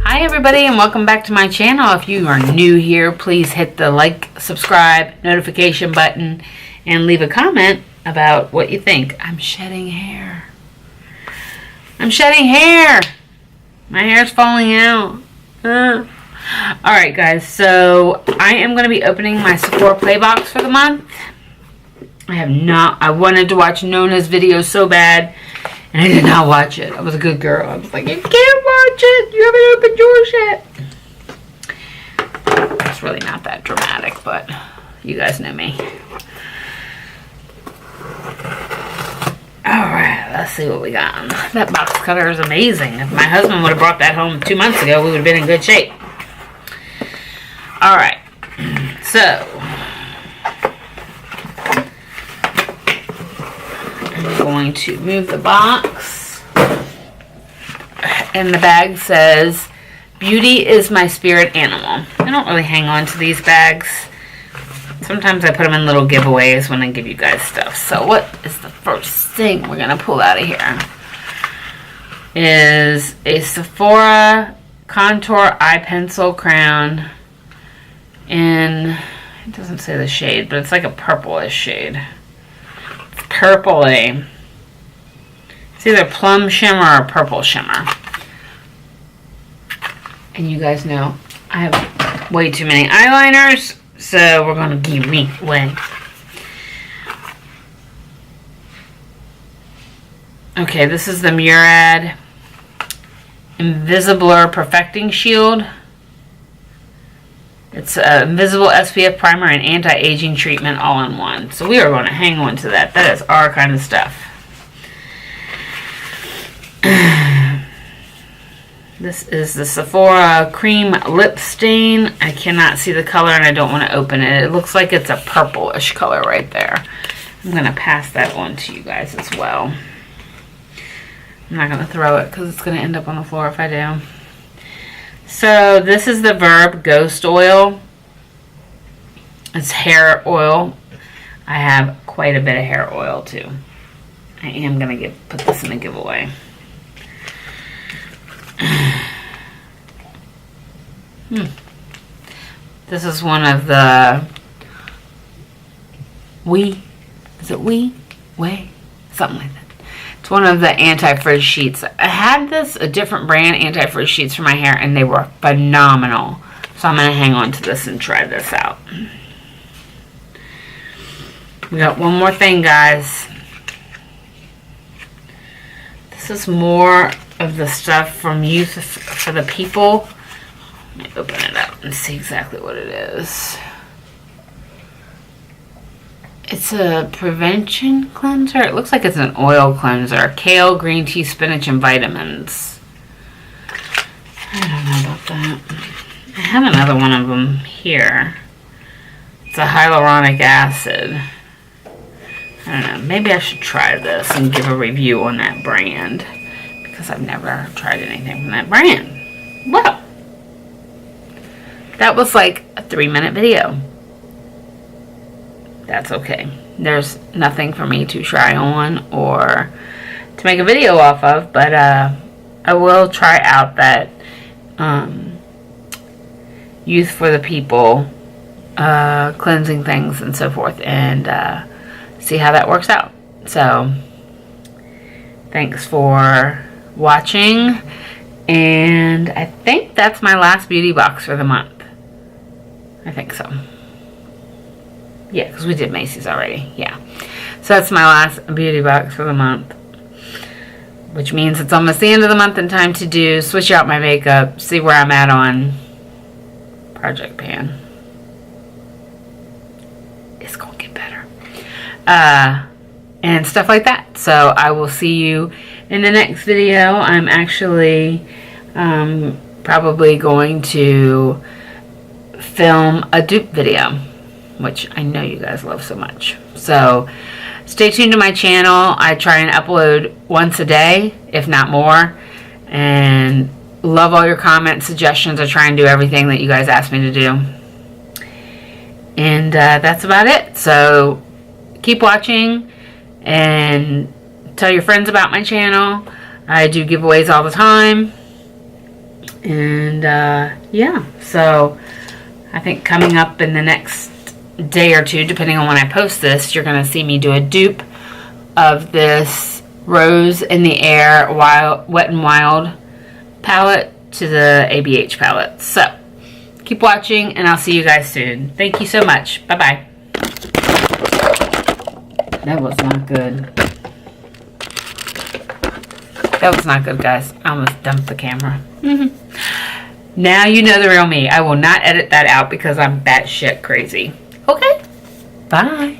Hi everybody, and welcome back to my channel. If you are new here, please hit the like, subscribe, notification button, and leave a comment about what you think. I'm shedding hair. I'm shedding hair. My hair's falling out. Alright guys, so I am going to be opening my Sephora play box for the month. I wanted to watch Nona's video so bad, and I did not watch it. I was a good girl. I was like, you can't watch it. You haven't opened yours yet. It's really not that dramatic, but you guys know me. Alright, let's see what we got. That box cutter is amazing. If my husband would have brought that home 2 months ago, we would have been in good shape. Alright, so I'm going to move the box, and the bag says, "Beauty is my spirit animal." I don't really hang on to these bags. Sometimes I put them in little giveaways when I give you guys stuff. So what is the first thing we're going to pull out of here? Is a Sephora Contour Eye Pencil Crown in, it doesn't say the shade, but it's like a purplish shade. It's purpley. It's either plum shimmer or purple shimmer. And you guys know I have way too many eyeliners, so we're going to give me away. Okay, this is the Murad Invisablur Perfecting Shield. It's an invisible SPF primer and anti-aging treatment all in one. So we are going to hang on to that. That is our kind of stuff. This is the Sephora Cream Lip Stain. I cannot see the color and I don't want to open it. It looks like it's a purplish color right there. I'm going to pass that on to you guys as well. I'm not going to throw it because it's going to end up on the floor if I do. So this is the Verb Ghost Oil. It's hair oil. I have quite a bit of hair oil too. I am going to put this in a giveaway. This is one of the Something like that. It's one of the anti-frizz sheets. I had a different brand anti-frizz sheets for my hair, and they were phenomenal. So I'm going to hang on to this and try this out. We got one more thing, guys. This is more of the stuff from Youth for the People. Let me open it up and see exactly what it is. It's a prevention cleanser. It looks like it's an oil cleanser. Kale, green tea, spinach, and vitamins. I don't know about that. I have another one of them here. It's a hyaluronic acid. I don't know. Maybe I should try this and give a review on that brand, because I've never tried anything from that brand. Well, that was like a 3-minute video. That's okay. There's nothing for me to try on or to make a video off of, but I will try out that Youth for the People cleansing things and so forth, and see how that works out. So thanks for watching, and I think that's my last beauty box for the month. I think so. Yeah, because we did Macy's already. Yeah. So that's my last beauty box for the month, which means it's almost the end of the month and time to switch out my makeup, see where I'm at on Project Pan. It's going to get better. And stuff like that. So I will see you in the next video. I'm actually probably going to film a dupe video, which I know you guys love so much. So stay tuned to my channel. I try and upload once a day, if not more. And love all your comments, suggestions. I try and do everything that you guys ask me to do. And that's about it. So keep watching and tell your friends about my channel. I do giveaways all the time. And yeah, so I think coming up in the next day or two, depending on when I post this, you're going to see me do a dupe of this Rose in the Air Wet n Wild palette to the ABH palette. So keep watching, and I'll see you guys soon. Thank you so much. Bye-bye. That was not good. That was not good, guys. I almost dumped the camera. Now you know the real me. I will not edit that out because I'm batshit crazy. Okay? Bye.